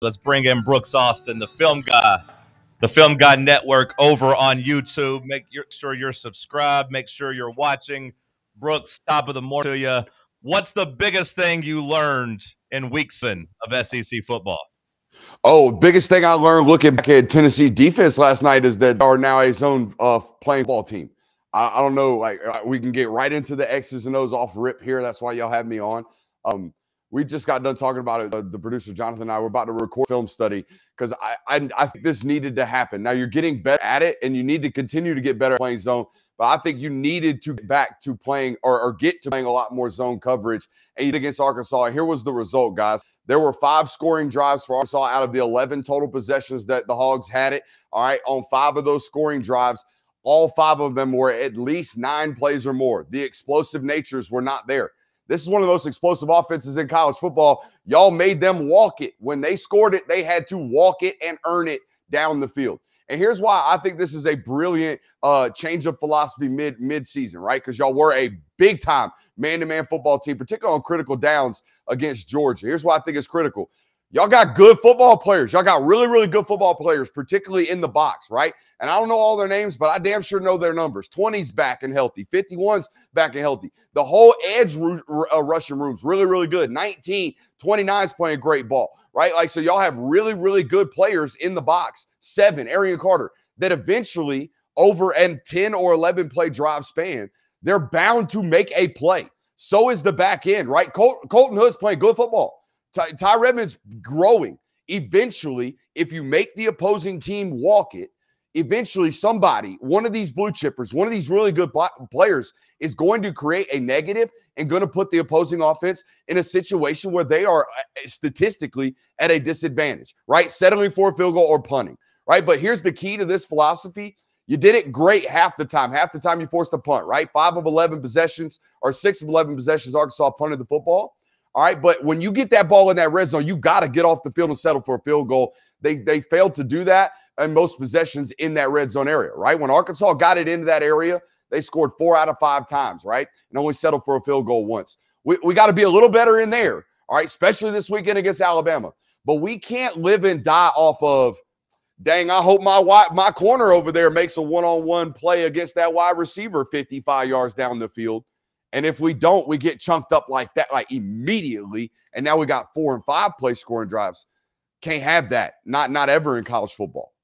Let's bring in Brooks Austin, the Film Guy Network over on YouTube. Make sure you're subscribed. Make sure you're watching. Brooks, top of the morning to you. What's the biggest thing you learned in week 7 of SEC football? Oh, biggest thing I learned looking back at Tennessee defense last night is that they are now a zone playing ball team. I don't know, we can get right into the X's and O's off rip here. That's why y'all have me on. We just got done talking about it. The producer, Jonathan, and I were about to record a film study because I think this needed to happen. Now, you're getting better at it, and you need to continue to get better at playing zone. But I think you needed to get back to playing or get to playing a lot more zone coverage against Arkansas. And here was the result, guys. There were 5 scoring drives for Arkansas out of the 11 total possessions that the Hogs had it. All right, on 5 of those scoring drives, all 5 of them were at least 9 plays or more. The explosive natures were not there. This is one of the most explosive offenses in college football. Y'all made them walk it. When they scored it, they had to walk it and earn it down the field. And here's why I think this is a brilliant change of philosophy mid-season, right? Because y'all were a big-time man-to-man football team, particularly on critical downs against Georgia. Here's why I think it's critical. Y'all got good football players. Y'all got really, really good football players, particularly in the box, right? And I don't know all their names, but I damn sure know their numbers. 20's back and healthy. 51's back and healthy. The whole edge rushing room's really, really good. 19, 29's playing great ball, right? So y'all have really, really good players in the box. 7, Arian Carter, that eventually over a 10 or 11 play drive span, they're bound to make a play. So is the back end, right? Colton Hood's playing good football. Ty Redmond's growing. Eventually, if you make the opposing team walk it, eventually somebody, one of these blue chippers, one of these really good players is going to create a negative and going to put the opposing offense in a situation where they are statistically at a disadvantage, right? Settling for a field goal or punting, right? But here's the key to this philosophy. You did it great half the time. Half the time you forced a punt, right? 5 of 11 possessions or 6 of 11 possessions, Arkansas punted the football. All right, but when you get that ball in that red zone, you got to get off the field and settle for a field goal. They failed to do that in most possessions in that red zone area, right? When Arkansas got it into that area, they scored 4 out of 5 times, right? And only settled for a field goal once. We got to be a little better in there, all right, especially this weekend against Alabama. But we can't live and die off of, dang, I hope my corner over there makes a one-on-one play against that wide receiver 55 yards down the field. And if we don't, we get chunked up like that, like immediately. And now we got 4 and 5 play scoring drives. Can't have that. Not ever in college football.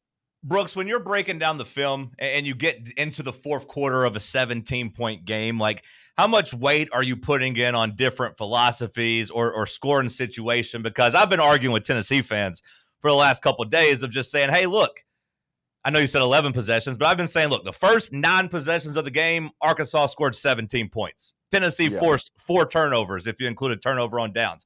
Brooks, when you're breaking down the film and you get into the 4th quarter of a 17-point game, like how much weight are you putting in on different philosophies or scoring situation? Because I've been arguing with Tennessee fans for the last couple of days of just saying, hey, look, I know you said 11 possessions, but I've been saying, look, the first 9 possessions of the game, Arkansas scored 17 points. Tennessee forced 4 turnovers if you included turnover on downs.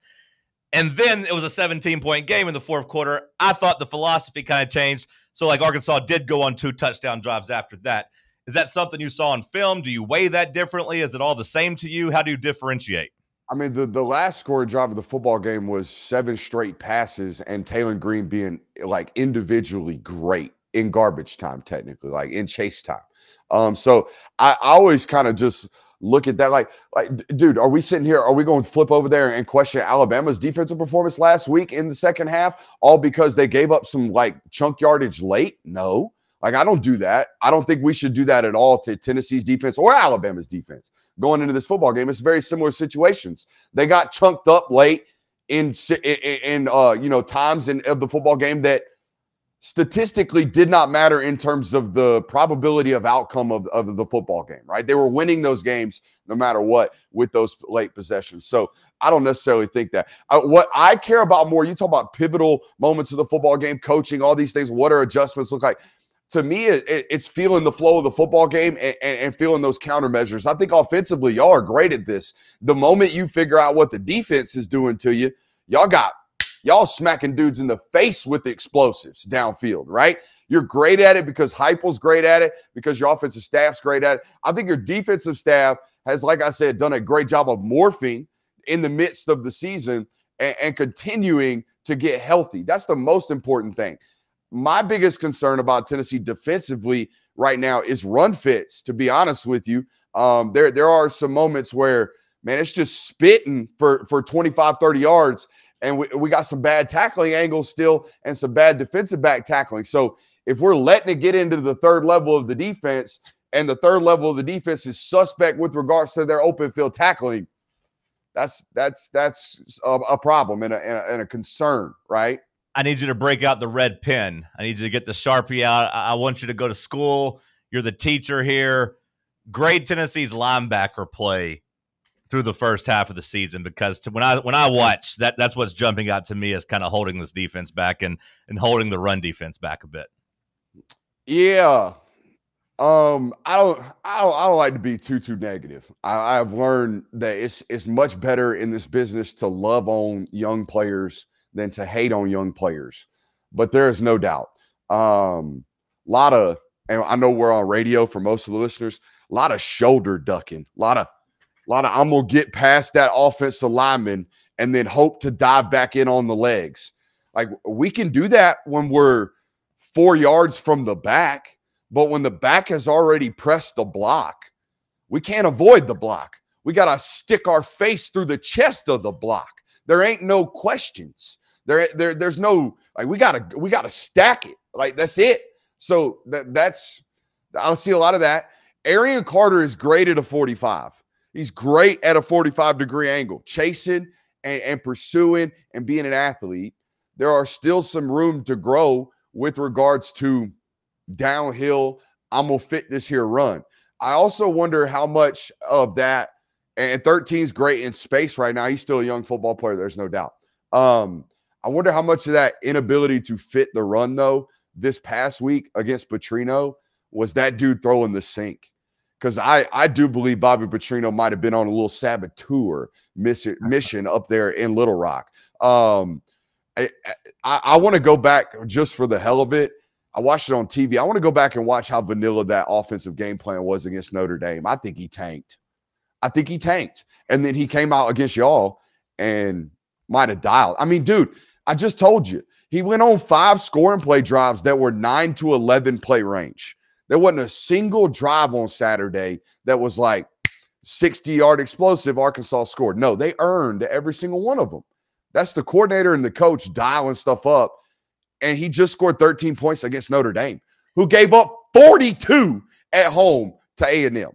And then it was a 17-point game in the 4th quarter. I thought the philosophy kind of changed. So, like, Arkansas did go on 2 touchdown drives after that. Is that something you saw on film? Do you weigh that differently? Is it all the same to you? How do you differentiate? I mean, the last scoring drive of the football game was 7 straight passes and Taylor Green being, like, individually great in garbage time, technically, like in chase time. So I always kind of just look at that like, dude, are we sitting here? Are we going to flip over there and question Alabama's defensive performance last week in the second half, all because they gave up some like chunk yardage late? No, like I don't do that. I don't think we should do that at all to Tennessee's defense or Alabama's defense going into this football game. It's very similar situations. They got chunked up late in times of the football game that statistically did not matter in terms of the probability of outcome of the football game, right? They were winning those games no matter what with those late possessions. So I don't necessarily think that. What I care about more, you talk about pivotal moments of the football game, coaching, all these things, what are adjustments look like? To me, it's feeling the flow of the football game and feeling those countermeasures. I think offensively, y'all are great at this. The moment you figure out what the defense is doing to you, y'all smacking dudes in the face with the explosives downfield, right? You're great at it because Heupel's great at it, because your offensive staff's great at it. I think your defensive staff has, like I said, done a great job of morphing in the midst of the season and continuing to get healthy. That's the most important thing. My biggest concern about Tennessee defensively right now is run fits, to be honest with you. There are some moments where, man, it's just spitting for 25, 30 yards. And we got some bad tackling angles still and some bad defensive back tackling. So if we're letting it get into the third level of the defense and the third level of the defense is suspect with regards to their open field tackling, that's a problem and a concern, right? I need you to break out the red pen. I need you to get the Sharpie out. I want you to go to school. You're the teacher here. Grade Tennessee's linebacker play through the first half of the season, because when I watch that's what's jumping out to me as kind of holding this defense back and holding the run defense back a bit. Yeah. I don't like to be too negative. I've learned that it's much better in this business to love on young players than to hate on young players. But there is no doubt. Lot of, and I know we're on radio for most of the listeners, a lot of shoulder ducking, a lot of I'm gonna get past that offensive lineman and then hope to dive back in on the legs. Like, we can do that when we're 4 yards from the back, but when the back has already pressed the block, we can't avoid the block. We gotta stick our face through the chest of the block. There ain't no questions. There's no, like, we gotta stack it. Like, that's it. So that's I'll see a lot of that. Arian Carter is great at a 45. He's great at a 45-degree angle, chasing and pursuing and being an athlete. There are still some room to grow with regards to downhill, I'm going to fit this here run. I also wonder how much of that, and 13 is great in space right now. He's still a young football player, there's no doubt. I wonder how much of that inability to fit the run, though, this past week against Petrino was that dude throwing the sink. Because I do believe Bobby Petrino might have been on a little saboteur mission up there in Little Rock. I want to go back just for the hell of it. I watched it on TV. I want to go back and watch how vanilla that offensive game plan was against Notre Dame. I think he tanked. And then he came out against y'all and might have dialed. I mean, dude, I just told you. He went on 5 scoring play drives that were 9 to 11 play range. There wasn't a single drive on Saturday that was like 60-yard explosive Arkansas scored. No, they earned every single one of them. That's the coordinator and the coach dialing stuff up. And he just scored 13 points against Notre Dame, who gave up 42 at home to A&M.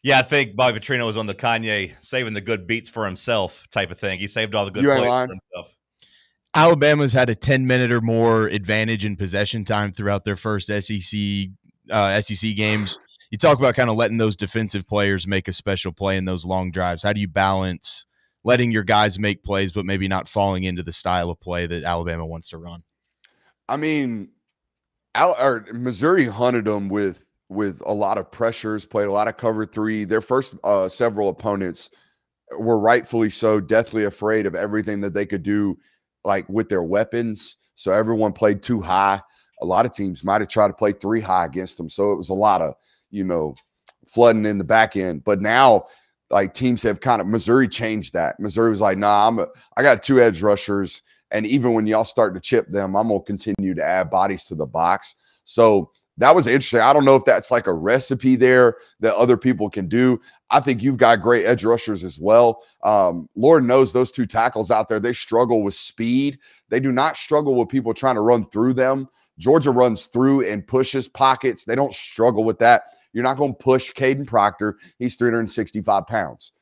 Yeah, I think Bobby Petrino was on the Kanye saving the good beats for himself type of thing. He saved all the good plays for himself. Alabama's had a 10-minute or more advantage in possession time throughout their first SEC games. You talk about kind of letting those defensive players make a special play in those long drives. How do you balance letting your guys make plays but maybe not falling into the style of play that Alabama wants to run? I mean, Missouri hunted them with a lot of pressures, played a lot of cover 3. Their first several opponents were rightfully so deathly afraid of everything that they could do, like with their weapons. So everyone played too high. A lot of teams might have tried to play 3 high against them. So it was a lot of, flooding in the back end. But now, like, teams have Missouri changed that. Missouri was like, nah, I got 2 edge rushers. And even when y'all start to chip them, I'm going to continue to add bodies to the box. So that was interesting. I don't know if that's like a recipe there that other people can do. I think you've got great edge rushers as well. Lord knows those 2 tackles out there, they struggle with speed. They do not struggle with people trying to run through them. Georgia runs through and pushes pockets. They don't struggle with that. You're not going to push Caden Proctor. He's 365 pounds.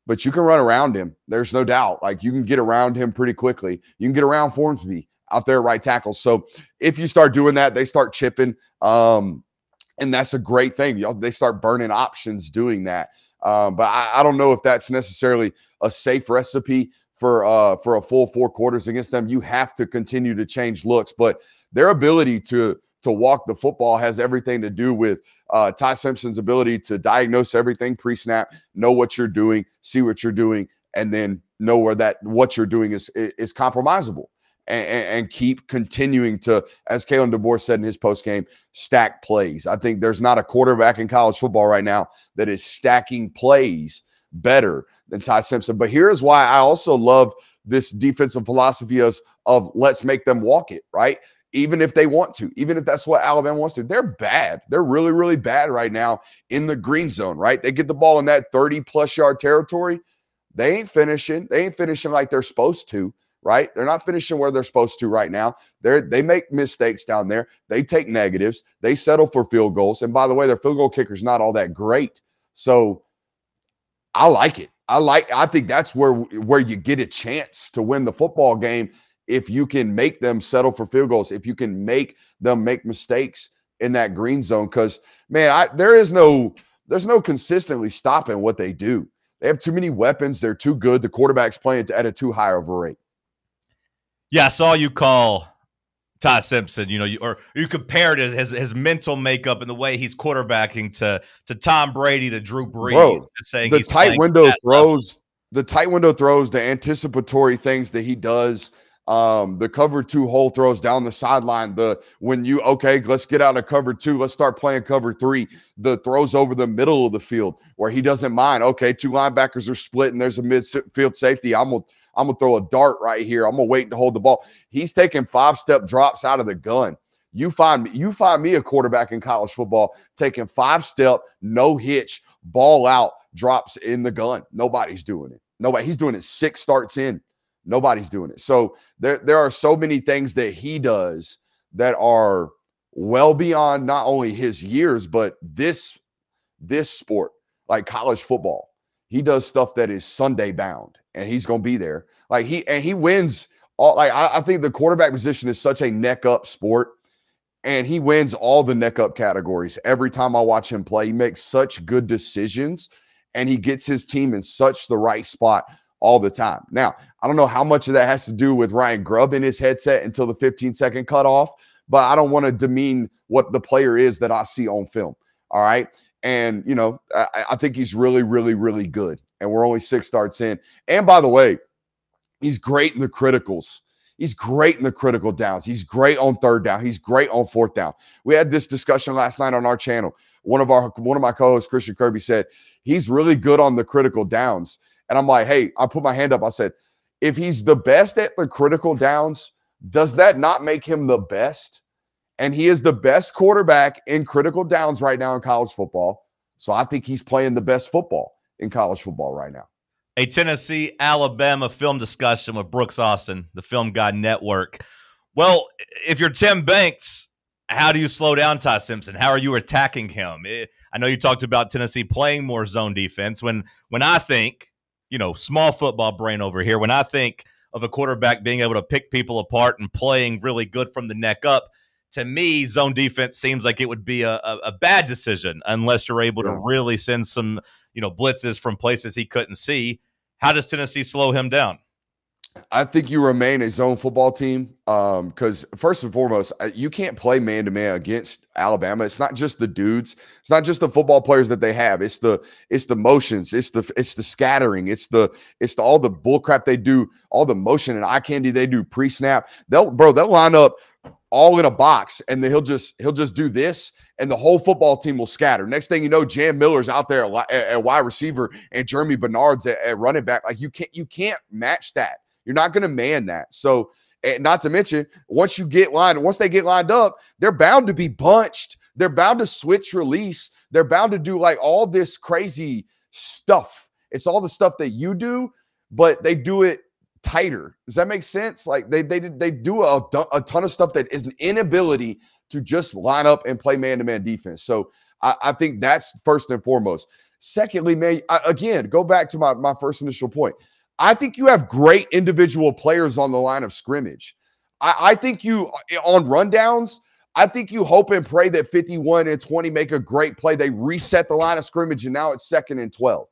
But you can run around him. There's no doubt. Like, you can get around him pretty quickly. You can get around Formsby out there right tackle. So if you start doing that, they start chipping. And that's a great thing. They start burning options doing that. But I don't know if that's necessarily a safe recipe for a full 4 quarters against them. You have to continue to change looks. But their ability to walk the football has everything to do with Ty Simpson's ability to diagnose everything pre-snap, know what you're doing, see what you're doing, and then know where what you're doing is compromisable. And keep continuing to, as Kalen DeBoer said in his postgame, stack plays. I think there's not a quarterback in college football right now that is stacking plays better than Ty Simpson. But here's why I also love this defensive philosophy of let's make them walk it, right? Even if they want to, even if that's what Alabama wants to. They're bad. They're really, really bad right now in the green zone, right? They get the ball in that 30-plus yard territory. They ain't finishing. They ain't finishing like they're supposed to, right? They're not finishing where they're supposed to right now. They make mistakes down there. They take negatives. They settle for field goals. And by the way, their field goal kicker's not all that great. So I like it. I think that's where you get a chance to win the football game if you can make them settle for field goals, if you can make them make mistakes in that green zone. Because, man, there's no consistently stopping what they do. They have too many weapons. They're too good. The quarterback's playing at a too high of a rate. Yeah, I saw you call Ty Simpson, you compared his mental makeup and the way he's quarterbacking to Tom Brady, to Drew Brees. Bro, saying the he's tight window throws, the anticipatory things that he does, the cover 2 hole throws down the sideline, let's get out of cover 2, let's start playing cover 3, the throws over the middle of the field where he doesn't mind. Okay, 2 linebackers are split and there's a midfield safety. I'm gonna throw a dart right here. I'm gonna wait to hold the ball. He's taking 5-step drops out of the gun. You find me a quarterback in college football taking 5-step, no hitch, ball out drops in the gun. Nobody's doing it. He's doing it 6 starts in. Nobody's doing it. So there are so many things that he does that are well beyond not only his years, but this sport, like college football. He does stuff that is Sunday bound, and he's going to be there. He wins all. I think the quarterback position is such a neck up sport, and he wins all the neck up categories. Every time I watch him play, he makes such good decisions, and he gets his team in such the right spot all the time. Now, I don't know how much of that has to do with Ryan Grubb in his headset until the 15-second cutoff, but I don't want to demean what the player is that I see on film. All right. And, I think he's really, really, really good. And we're only 6 starts in. And by the way, he's great in the criticals. He's great in the critical downs. He's great on 3rd down. He's great on 4th down. We had this discussion last night on our channel. One of my co-hosts, Christian Kirby, said he's really good on the critical downs. And I'm like, hey, I put my hand up. I said, if he's the best at the critical downs, does that not make him the best? And he is the best quarterback in critical downs right now in college football. So I think he's playing the best football in college football right now. A Tennessee-Alabama film discussion with Brooks Austin, the Film Guy Network. Well, if you're Tim Banks, how do you slow down Ty Simpson? How are you attacking him? I know you talked about Tennessee playing more zone defense. When I think, small football brain over here, when I think of a quarterback being able to pick people apart and playing really good from the neck up, to me, zone defense seems like it would be a bad decision unless you're able to really send some, blitzes from places he couldn't see. How does Tennessee slow him down? I think you remain a zone football team because first and foremost, you can't play man-to-man against Alabama. It's not just the dudes. It's not just the football players that they have. It's the motions. It's the scattering. It's all the bull crap they do, all the motion and eye candy they do pre-snap. They'll line up all in a box, and then he'll just do this, and the whole football team will scatter. Next thing you know, Jam Miller's out there at wide receiver, and Jeremy Bernard's at running back. Like you can't match that. You're not going to man that. So, not to mention, once they get lined up, they're bound to be bunched. They're bound to switch release. They're bound to do like all this crazy stuff. It's all the stuff that you do, but they do it tighter. Does that make sense? Like they do a ton of stuff that is an inability to just line up and play man-to-man defense. So I think that's first and foremost. Secondly, man, again, go back to my first initial point. I think you have great individual players on the line of scrimmage. I think you, on rundowns, I think you hope and pray that 51 and 20 make a great play. They reset the line of scrimmage, and now it's 2nd and 12.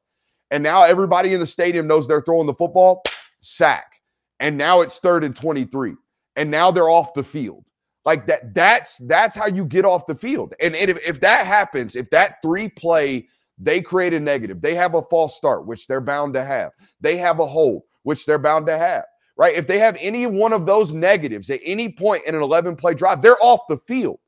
And now everybody in the stadium knows they're throwing the football, sack. And now it's 3rd and 23. And now they're off the field. Like that's how you get off the field. And if that happens, if that 3-play, they create a negative, they have a false start, which they're bound to have. They have a hole, which they're bound to have, right? If they have any one of those negatives at any point in an 11-play drive, they're off the field.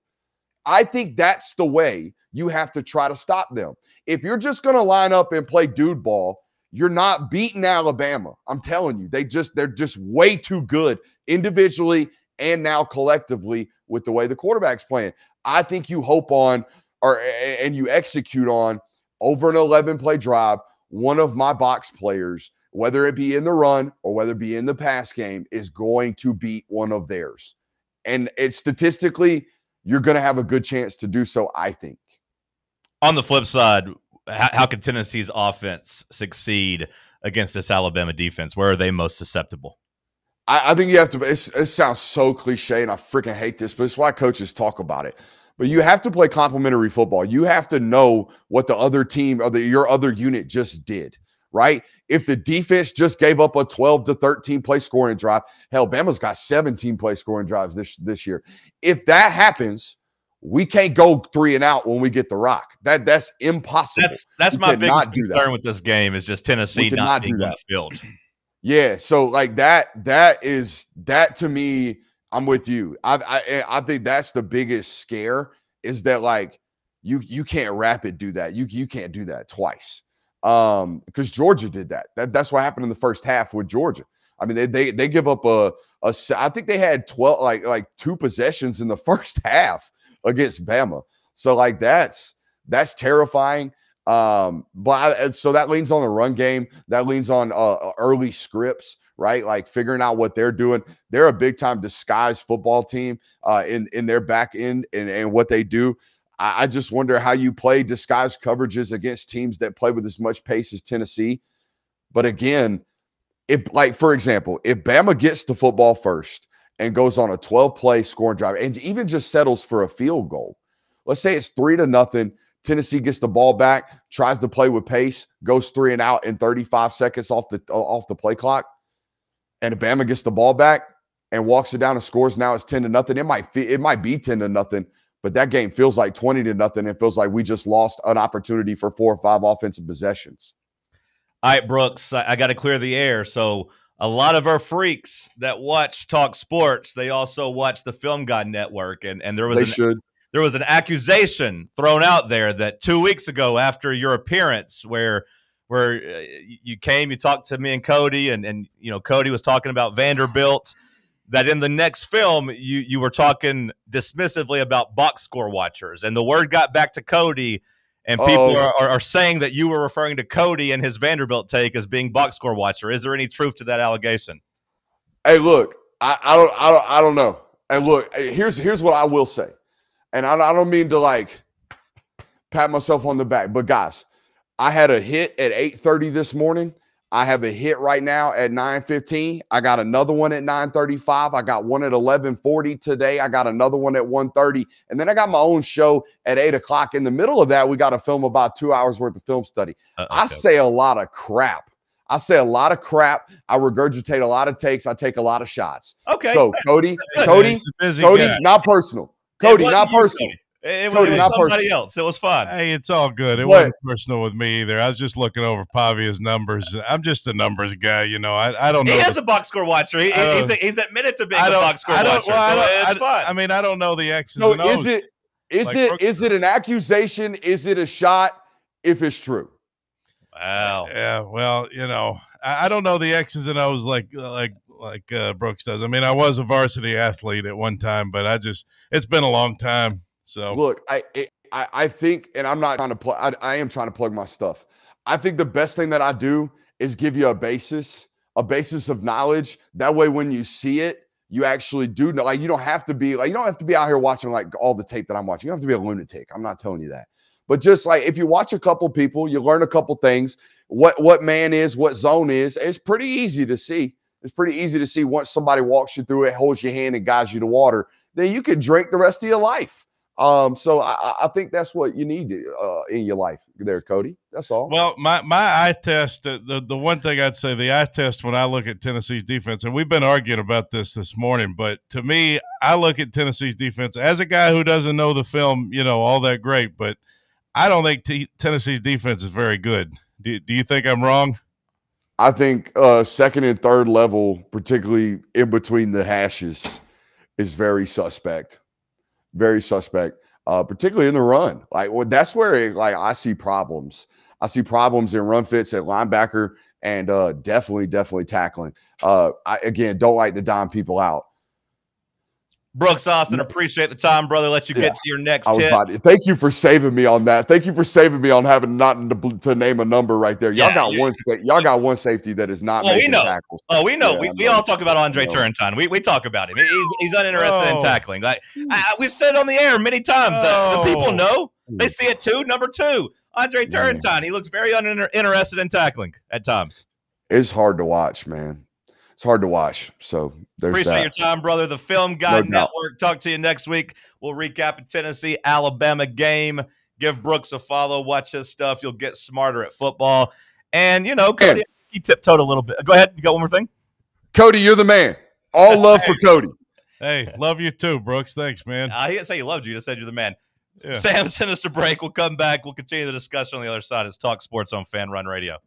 I think that's the way you have to try to stop them. If you're just going to line up and play dude ball, you're not beating Alabama. I'm telling you, they're just way too good individually and now collectively with the way the quarterback's playing. I think you hope on and you execute on over an 11-play drive, one of my box players whether it be in the run or whether it be in the pass game, is going to beat one of theirs. And it's statistically, you're going to have a good chance to do so, I think. On the flip side, how can Tennessee's offense succeed against this Alabama defense? Where are they most susceptible? I think you have to – it sounds so cliche, and I freaking hate this, but it's why coaches talk about it. But you have to play complementary football. You have to know what the other team or your other unit just did, right? If the defense just gave up a 12 to 13 play scoring drive, hell, Bama's got 17 play scoring drives this year. If that happens, we can't go 3 and out when we get the rock. That's impossible. That's my biggest concern with this game is just Tennessee not being on the field. Yeah, so like that to me, I'm with you. I think that's the biggest scare is that like you can't rapid do that. You can't do that twice. Because Georgia did that. That's what happened in the first half with Georgia. I mean, they give up I think they had 12 like 2 possessions in the first half against Bama. So like that's terrifying. So that leans on the run game. That leans on early scripts, right? Like figuring out what they're doing. They're a big time disguised football team in their back end and what they do. I just wonder how you play disguised coverages against teams that play with as much pace as Tennessee. But again, for example, if Bama gets the football first and goes on a 12-play scoring drive and even just settles for a field goal, let's say it's 3-0. Tennessee gets the ball back, tries to play with pace, goes 3 and out in 35 seconds off the play clock, and Bama gets the ball back and walks it down and scores. Now it's 10-0. It might be 10-0, but that game feels like 20-0. And feels like we just lost an opportunity for 4 or 5 offensive possessions. All right, Brooks, I got to clear the air. So a lot of our freaks that watch Talk Sports, they also watch the Film God Network, and there was an accusation thrown out there that 2 weeks ago after your appearance where you came, you talked to me and Cody, and you know Cody was talking about Vanderbilt, that in the next film you were talking dismissively about box score watchers, and the word got back to Cody, and people are saying that you were referring to Cody and his Vanderbilt take as being box score watcher. Is there any truth to that allegation? Hey, look, I don't know. And look, here's what I will say. And I don't mean to like pat myself on the back, but guys, I had a hit at 8:30 this morning. I have a hit right now at 9:15. I got another one at 9:35. I got one at 11:40 today. I got another one at 1:30. And then I got my own show at 8 o'clock. In the middle of that, we got to film about 2 hours worth of film study. I say a lot of crap. I regurgitate a lot of takes. I take a lot of shots. Okay. So Cody, not personal. Cody, not personal. It was somebody else. It was fun. Hey, it's all good. It wasn't personal with me either. I was just looking over Pavia's numbers. I'm just a numbers guy, you know. I don't know. He is a box score watcher. He's admitted to being a box score watcher. It's fun. I mean, I don't know the X's and O's. Is it an accusation? Is it a shot? If it's true. Wow. Yeah. Well, you know, I don't know the X's and O's like Brooks does. I mean, I was a varsity athlete at one time, but it's been a long time. So look, I think, and I'm not trying to plug. I am trying to plug my stuff. I think the best thing that I do is give you a basis of knowledge. That way, when you see it, you actually do know. Like you don't have to be out here watching like all the tape that I'm watching. You don't have to be a lunatic. I'm not telling you that. But just like if you watch a couple people, you learn a couple things. What man is, what zone is. It's pretty easy to see. It's pretty easy to see once somebody walks you through it, holds your hand, and guides you to water. Then you could drink the rest of your life. So I think that's what you need in your life there, Cody. That's all. Well, my eye test, the one thing I'd say, the eye test when I look at Tennessee's defense, and we've been arguing about this morning, but to me, I look at Tennessee's defense as a guy who doesn't know the film, you know, all that great, but I don't think Tennessee's defense is very good. Do you think I'm wrong? I think second and third level, particularly in between the hashes, is very suspect. Very suspect, particularly in the run. That's where I see problems. I see problems in run fits at linebacker and definitely tackling. I again don't like to dime people out. Brooks Austin, appreciate the time, brother. Let you get to your next hit. Thank you for saving me on that. Thank you for saving me on having not to name a number right there. Y'all got one safety that is not making tackles. Oh, we know. We all talk about Andre Turrentine. We talk about him. He's uninterested in tackling. Like we've said on the air many times. The people know. They see it too. Number 2, Andre Turrentine. He looks very uninterested in tackling at times. It's hard to watch, man. It's hard to watch. So appreciate your time, brother. The Film Guide Network. Talk to you next week. We'll recap a Tennessee-Alabama game. Give Brooks a follow. Watch his stuff. You'll get smarter at football. And, Cody, he tiptoed a little bit. Go ahead. You got one more thing? Cody, you're the man. All love for Cody. Hey, love you too, Brooks. Thanks, man. He didn't say he loved you. He just said you're the man. Yeah. Sam, send us a break. We'll come back. We'll continue the discussion on the other side. It's Talk Sports on FanRun Radio.